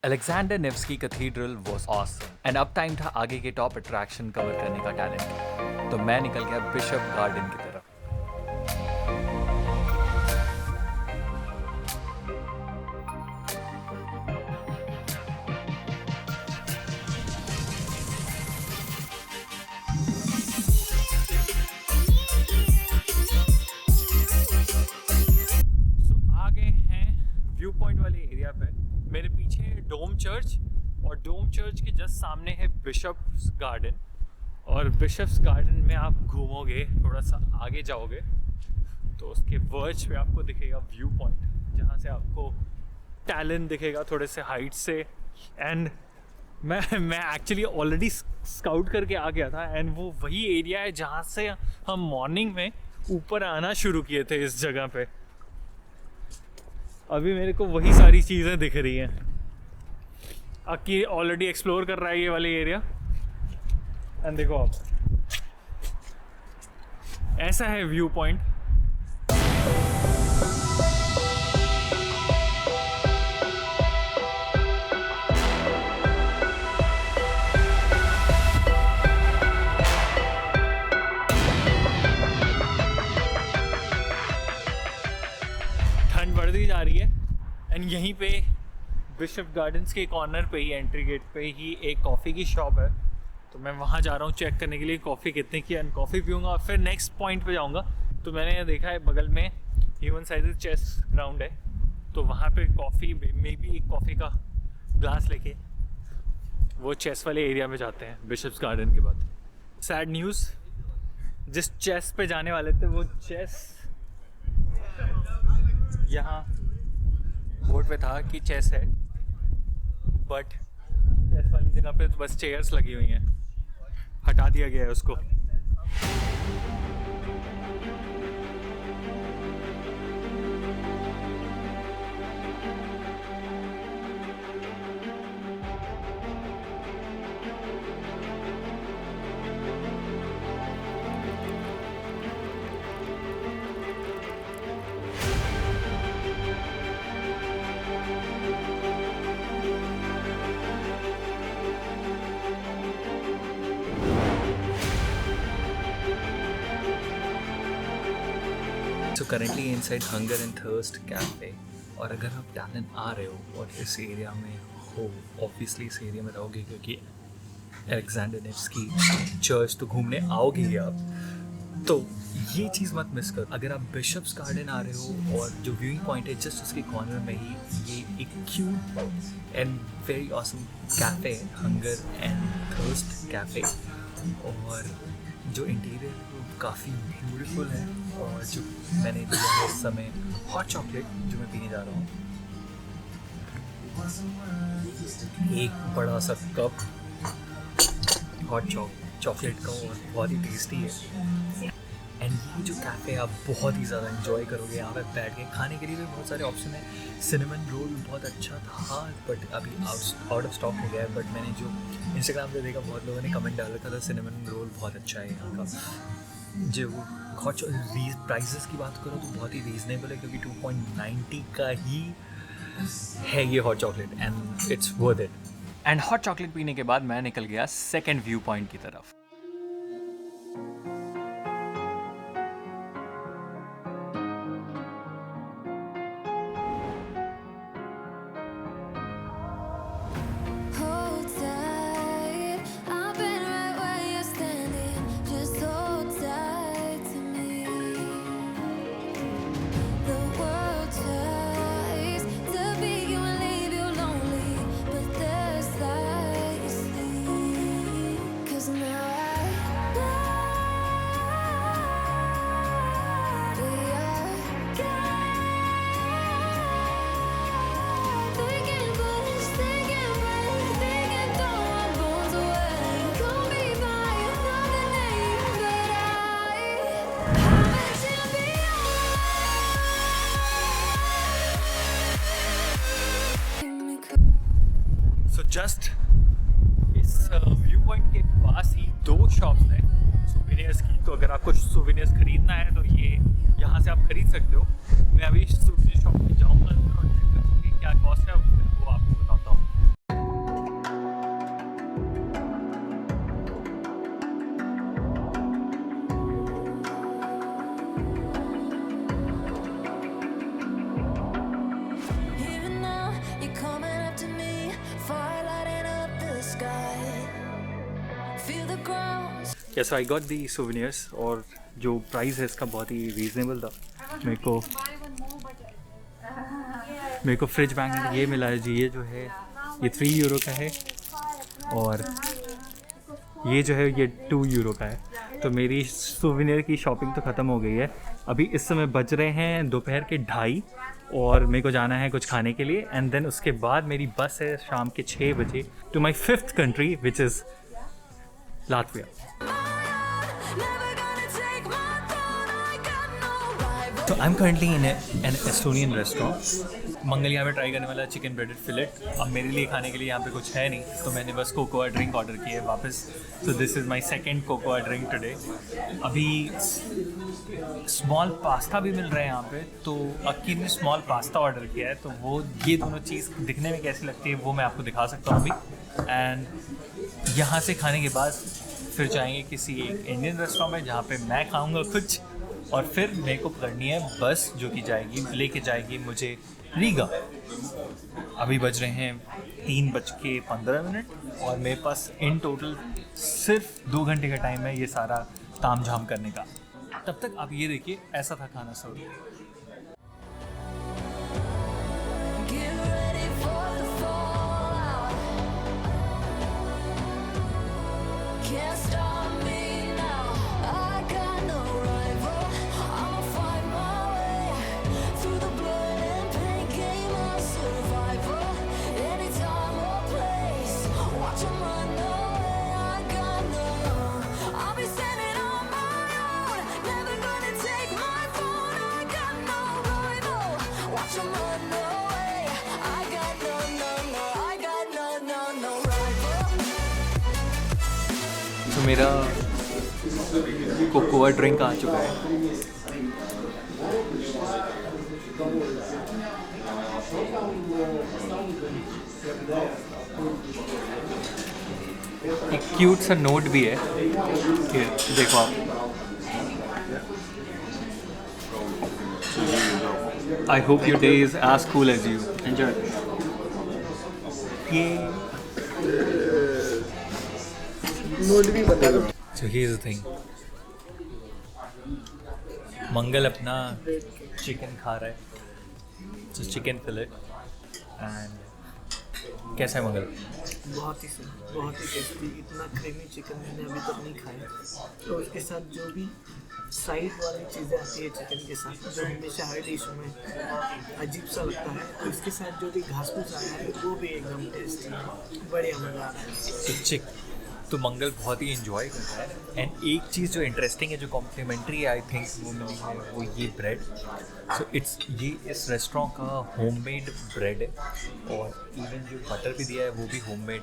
Alexander Nevsky cathedral was awesome and अब time था आगे के टॉप अट्रैक्शन कवर करने का टैलेंट। तो मैं निकल गया बिशप गार्डन की तरफ। आ गए हैं व्यू पॉइंट वाले एरिया पे। मेरे पीछे है डोम चर्च और डोम चर्च के जस्ट सामने है बिशप्स गार्डन। और बिशप्स गार्डन में आप घूमोगे, थोड़ा सा आगे जाओगे तो उसके वर्च पे आपको दिखेगा व्यू पॉइंट, जहाँ से आपको टैलेंट दिखेगा थोड़े से हाइट से। एंड मैं एक्चुअली ऑलरेडी स्काउट करके आ गया था एंड वो वही एरिया है जहाँ से हम मॉर्निंग में ऊपर आना शुरू किए थे इस जगह पे। अभी मेरे को वही सारी चीज़ें दिख रही हैं। अक्की ऑलरेडी एक्सप्लोर कर रहा है ये वाली एरिया। एंड देखो आप, ऐसा है व्यू पॉइंट। ठंड बढ़ती जा रही है एंड यहीं पे बिशप गार्डन्स के कॉर्नर पे ही, एंट्री गेट पे ही एक कॉफ़ी की शॉप है। तो मैं वहाँ जा रहा हूँ चेक करने के लिए कॉफ़ी कितने की, एंड कॉफ़ी पीऊँगा और फिर नेक्स्ट पॉइंट पे जाऊँगा। तो मैंने देखा है बगल में ह्यूमन साइज चेस ग्राउंड है, तो वहाँ पे कॉफ़ी में भी एक कॉफ़ी का ग्लास लेके वो चेस वाले एरिया में जाते हैं बिशप्स गार्डन के बाद। सैड न्यूज़, जिस चेस पे जाने वाले थे वो चेस यहाँ बोर्ड पे था कि चेस है, बट चेस वाली जगह पे तो बस चेयर्स लगी हुई हैं, हटा दिया गया है उसको। So currently inside Hunger and Thirst Cafe. और अगर आप टैलेंट आ रहे हो और इस एरिया में हो, ऑब्वियसली इस एरिया में रहोगे क्योंकि अलेक्जेंडर नेव्स्की चर्च तो घूमने आओगे ही आप, तो ये चीज़ मत मिस करो। अगर आप बिशप्स गार्डन आ रहे हो और जो व्यूइंग पॉइंट है जस्ट उसके कॉर्नर में ही ये एक cute and very awesome cafe है, हंगर एंड थर्स्ट कैफ़े। और जो इंटीरियर है वो काफ़ी ब्यूटीफुल है। और जो मैंने लिया है इस समय हॉट चॉकलेट जो मैं पीने जा रहा हूँ, एक बड़ा सा कप हॉट चॉकलेट का और बहुत ही टेस्टी है। एंड ये जो कैफ़े आप बहुत ही ज़्यादा इन्जॉय करोगे। यहाँ पे बैठ के खाने के लिए भी बहुत सारे ऑप्शन है। सिनेमन रोल बहुत अच्छा था बट अभी आउट ऑफ स्टॉक हो गया है। बट मैंने जो इंस्टाग्राम पे देखा, बहुत लोगों ने कमेंट डाल रखा था सिनेमन रोल बहुत अच्छा है यहाँ का। जो हॉट प्राइसेस की बात करो तो बहुत ही रीज़नेबल है क्योंकि 2.90 का ही है ये hot chocolate and it's worth it. And hot chocolate पीने के बाद मैं निकल गया सेकेंड व्यू पॉइंट की तरफ। Hold tight, I've been right where you're standing. Just hold tight to me. The world tries to beat you and leave you lonely, but there's light you see. 'Cause now I know we are thinking, but thinking, throw our bones away. Call me by another name, but I'm a champion. So just इस view point के पास ही दो shops हैं souvenirs की। तो अगर आपको souvenirs खरीदना है तो ये यहाँ से आप खरीद सकते हो। मैं अभी सोवेनियर शॉप में जाऊँगा और चेक करूँगी क्या कॉस्ट है। Yeah, so I got the souvenirs और जो प्राइस है इसका बहुत ही रीजनेबल था। मेरे को फ्रिज मैग्नेट ये मिला है जी, ये जो है ये 3 यूरो का है और ये जो है ये 2 यूरो का है। तो मेरी सोविनियर की शॉपिंग तो ख़त्म हो गई है। अभी इस समय बज रहे हैं दोपहर के 2:30 और मेरे को जाना है कुछ खाने के लिए एंड देन उसके बाद मेरी बस है शाम के 6 बजे to my 5th country which is Latvia. तो I am currently in an Estonian restaurant. मंगल यहाँ पे ट्राई करने वाला चिकन ब्रेडेड फिलेट। अब मेरे लिए खाने के लिए यहाँ पे कुछ है नहीं तो मैंने बस कोकोआ ड्रिंक ऑर्डर की है वापस। So this is my second cocoa drink today. अभी स्मॉल पास्ता भी मिल रहा है यहाँ पे, तो अक्की ने स्मॉल पास्ता ऑर्डर किया है। तो वो ये दोनों चीज़ दिखने में कैसी लगती है वो मैं आपको दिखा सकता हूँ अभी। एंड यहाँ से खाने के बाद फिर जाएंगे किसी एक इंडियन रेस्टोरेंट में जहाँ पे मैं खाऊँगा कुछ और फिर मेरे को पकड़नी है बस जो कि लेके जाएगी मुझे रीगा। अभी बज रहे हैं 3:15 और मेरे पास इन टोटल सिर्फ 2 घंटे का टाइम है ये सारा ताम झाम करने का। तब तक आप ये देखिए ऐसा था खाना सब। तो मेरा कोकोआ ड्रिंक आ चुका है। एक क्यूट सा नोट भी है, देखो आप। I hope your day is as cool as you. Enjoy. ये So here's the thing. मंगल अपना चिकन खा रहा है, तो चिकन फिलेट। एंड कैसा है मंगल? बहुत ही टेस्टी। इतना क्रीमी चिकन मैंने अभी तक नहीं खाया। तो उसके साथ जो भी साइड वाली चीज़ें आती है चिकन के साथ, जो हमेशा हर डिश में अजीब सा लगता है, तो इसके साथ जो भी घास फूस आया है वो भी एकदम टेस्टी, बढ़िया मज़ा आ रहा है। तो मंगल बहुत ही इन्जॉय कर रहा है। एंड एक चीज़ जो इंटरेस्टिंग है जो कॉम्प्लीमेंट्री है आई थिंक वो मिली है वो ये ब्रेड। सो ये इस रेस्टोरेंट का होममेड ब्रेड है और इवन जो बटर भी दिया है वो भी होममेड।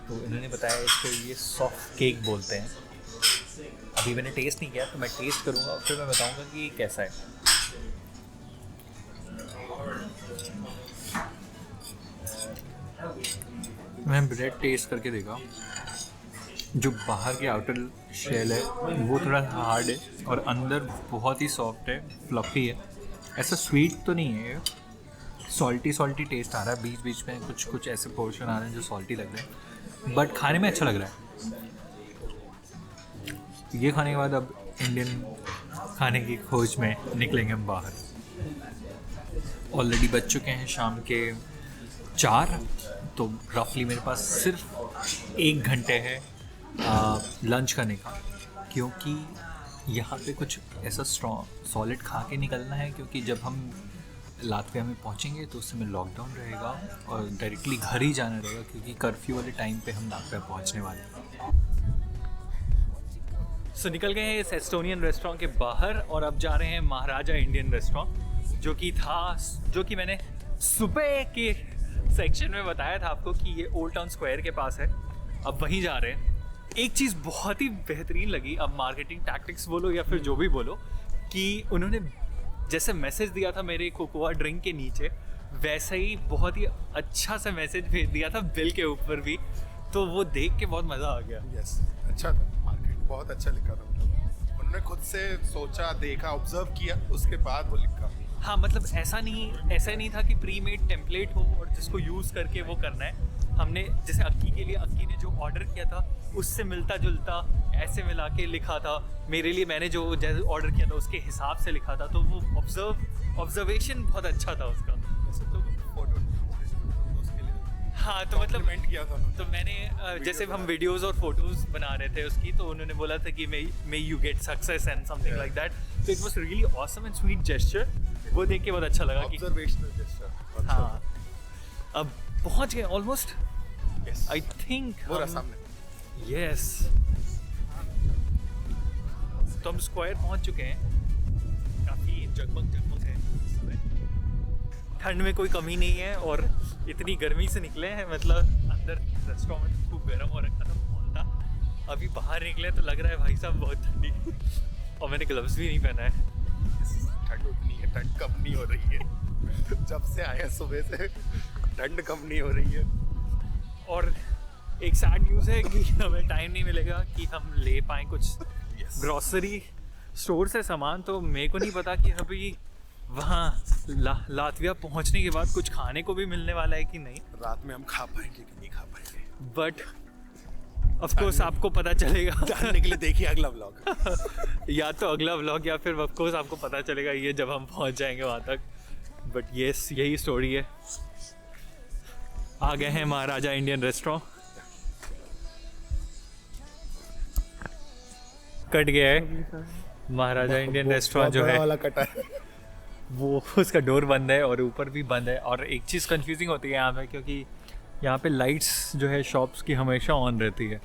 तो इन्होंने बताया इसको ये सॉफ्ट केक बोलते हैं। अभी मैंने टेस्ट नहीं किया तो मैं टेस्ट करूँगा और फिर मैं बताऊँगा कि ये कैसा है। मैं ब्रेड टेस्ट करके देखा, जो बाहर के आउटर शेल है वो थोड़ा हार्ड है और अंदर बहुत ही सॉफ्ट है, फ्लफी है। ऐसा स्वीट तो नहीं है, सॉल्टी टेस्ट आ रहा है। बीच बीच में कुछ ऐसे पोर्शन आ रहे हैं जो सॉल्टी लग रहे हैं, बट खाने में अच्छा लग रहा है। ये खाने के बाद अब इंडियन खाने की खोज में निकलेंगे हम बाहर। ऑलरेडी बज चुके हैं शाम के 4, तो रफली मेरे पास सिर्फ 1 घंटे है लंच करने का, क्योंकि यहाँ पे कुछ ऐसा सॉलिड खा के निकलना है। क्योंकि जब हम लातविया में पहुँचेंगे तो उस समय लॉकडाउन रहेगा और डायरेक्टली घर ही जाना रहेगा, क्योंकि कर्फ्यू वाले टाइम पे हम लातविया पहुँचने वाले हैं। सो निकल गए हैं इस एस्टोनियन रेस्टोरेंट के बाहर और अब जा रहे हैं महाराजा इंडियन रेस्टोरेंट, जो कि मैंने सुबह के सेक्शन में बताया था आपको कि ये ओल्ड टाउन स्क्वायर के पास है। अब वहीं जा रहे हैं। एक चीज़ बहुत ही बेहतरीन लगी, अब मार्केटिंग टैक्टिक्स बोलो या फिर जो भी बोलो, कि उन्होंने जैसे मैसेज दिया था मेरे कोकोआ ड्रिंक के नीचे, वैसा ही बहुत ही अच्छा सा मैसेज भेज दिया था बिल के ऊपर भी। तो वो देख के बहुत मज़ा आ गया। यस, अच्छा था, मार्केट बहुत अच्छा लिखा था। उन्होंने खुद से सोचा, देखा, ऑब्जर्व किया, उसके बाद वो लिखा। हाँ मतलब ऐसा नहीं था कि प्री मेड टेम्पलेट हो और जिसको यूज़ करके वो करना है। हमने जैसे अक्की के लिए अक्की ने जो ऑर्डर किया था उससे मिलता जुलता ऐसे मिला के लिखा था। मेरे लिए मैंने जो जैसे ऑर्डर किया था उसके हिसाब से लिखा था, तो वो ऑब्जर्वेशन बहुत अच्छा था उसका। तो फोटो उसके लिए हाँ तो मतलब कमेंट किया था उन्होंने। तो मैंने जैसे हम वीडियोस और फोटोज बना रहे थे उसकी, तो उन्होंने बोला था कि may you get success and something like that. तो it was really awesome and sweet gesture. वो देख के बहुत अच्छा लगा कि ऑब्जर्वेशनल जेस्चर। हाँ अब पहुंच गए ऑलमोस्ट यस आई थिंक। वो रहा सामने। यस तो हम स्क्वायर पहुंच चुके हैं। काफ़ी जगमग है इस समय। ठंड में कोई कमी नहीं है और इतनी गर्मी से निकले हैं, मतलब अंदर रेस्टोरेंट में खूब गर्म हो रखा था, माहौल था। अभी बाहर निकले तो लग रहा है भाई साहब बहुत ठंडी और मैंने ग्लव्स भी नहीं पहना है। ठंड उतनी है, ठंड कम नहीं हो रही है। जब से आए हैं सुबह से ठंड कम नहीं हो रही है। और एक सैड न्यूज़ है कि हमें टाइम नहीं मिलेगा कि हम ले पाएँ कुछ ग्रॉसरी स्टोर से सामान। तो मेरे को नहीं पता कि अभी वहाँ लातविया पहुँचने के बाद कुछ खाने को भी मिलने वाला है कि नहीं। रात में हम खा पाएंगे कि नहीं खा पाएंगे, बट ऑफ कोर्स आपको पता चलेगा। जानने के लिए देखिए अगला व्लॉग। या तो अगला व्लॉग या फिर ऑफ कोर्स आपको पता चलेगा ये जब हम पहुँच जाएंगे वहाँ तक। बट यस यही स्टोरी है। आ गए हैं महाराजा इंडियन रेस्टोरेंट। कट गया है महाराजा इंडियन रेस्टोरेंट जो है वाला कटा है। वो उसका डोर बंद है और ऊपर भी बंद है। और एक चीज़ कंफ्यूजिंग होती है यहाँ पे, क्योंकि यहाँ पे लाइट्स जो है शॉप्स की हमेशा ऑन रहती है,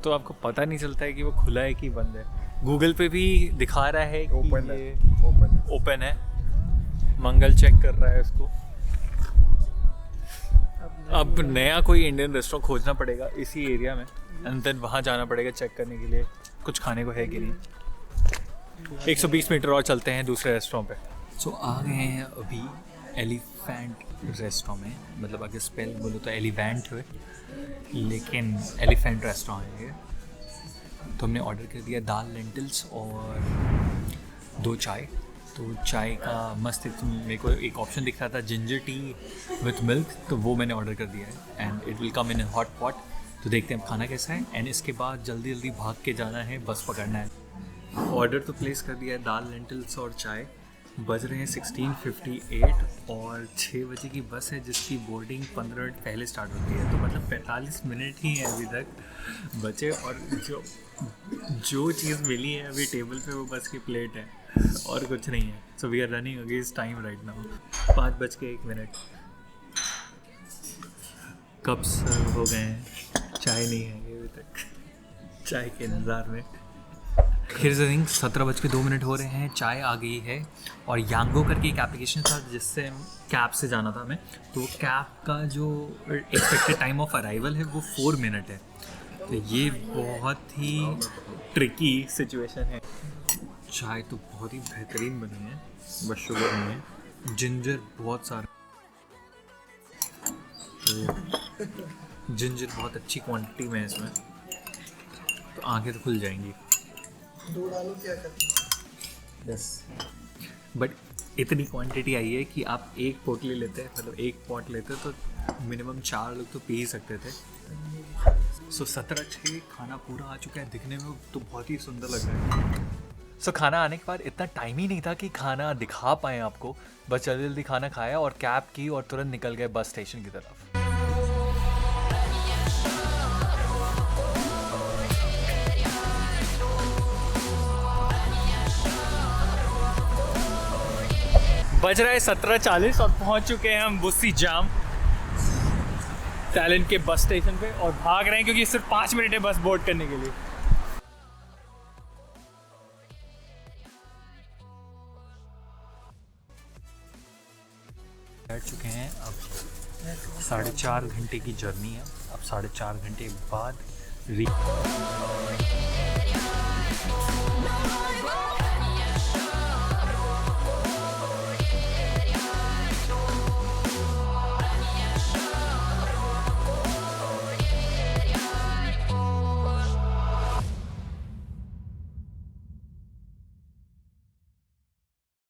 तो आपको पता नहीं चलता है कि वो खुला है कि बंद है। गूगल पे भी दिखा रहा है कि ओपन है, ये ओपन है। ओपन है। मंगल चेक कर रहा है उसको। अब नया कोई इंडियन रेस्टोरेंट खोजना पड़ेगा इसी एरिया में एंड देन वहाँ जाना पड़ेगा चेक करने के लिए कुछ खाने को है कि नहीं। 120 मीटर और चलते हैं दूसरे रेस्टोरेंट पे। सो आ गए हैं अभी एलिफेंट रेस्टोरेंट में। मतलब अगर स्पेल बोलो तो एलिवेंट है, लेकिन एलिफेंट रेस्टोरेंट है ये। तो हमने ऑर्डर कर दिया दाल लेंटिल्स और 2 चाय। तो चाय का मस्त मेरे को एक ऑप्शन दिख रहा था जिंजर टी विथ मिल्क, तो वो मैंने ऑर्डर कर दिया है and it will come in hot pot. तो देखते हैं खाना कैसा है एंड इसके बाद जल्दी जल्दी भाग के जाना है, बस पकड़ना है। ऑर्डर तो प्लेस कर दिया है दाल लेंटिल्स और चाय। बज रहे हैं 16:58 और 6 बजे की बस है जिसकी बोर्डिंग 15 मिनट पहले स्टार्ट होती है। तो मतलब 45 मिनट ही है अभी तक बचे। और जो चीज़ मिली है अभी टेबल पे वो बस की प्लेट है और कुछ नहीं है। So we are running against time right now. 5:01 cup serve हो गए हैं, चाय नहीं है अभी तक, चाय के इंतज़ार में। हियर्स द थिंग, 17:02 हो रहे हैं, चाय आ गई है। और यांगो करके एक एप्लीकेशन था जिससे कैब से जाना था हमें। तो कैब का जो एक्सपेक्टेड टाइम ऑफ अराइवल है वो 4 मिनट है। तो ये बहुत ही ट्रिकी सिचुएशन है। चाय तो बहुत ही बेहतरीन बनी है, बस शुगर नहीं है। जिंजर बहुत सारा, तो जिंजर बहुत अच्छी क्वांटिटी में है इसमें, तो आंखें तो खुल जाएंगी। 2 डालो क्या करते? यस, बट इतनी क्वांटिटी आई है कि आप एक पोटली लेते हैं, मतलब एक पॉट लेते तो मिनिमम 4 लोग तो पी ही सकते थे। सो 17:06 खाना पूरा आ चुका है। दिखने में तो बहुत ही सुंदर लग रहा है। सो खाना आने के बाद इतना टाइम ही नहीं था कि खाना दिखा पाएँ आपको। बस जल्दी जल्दी खाना खाया और कैब की और तुरंत निकल गए बस स्टेशन की तरफ। बज रहा है 17:40 और पहुंच चुके हैं हम बुस्सी जाम टैलेंट के बस स्टेशन पे और भाग रहे हैं क्योंकि सिर्फ 5 मिनट है बस बोर्ड करने के लिए। बैठ चुके हैं। अब 4.5 घंटे की जर्नी है। अब 4.5 घंटे बाद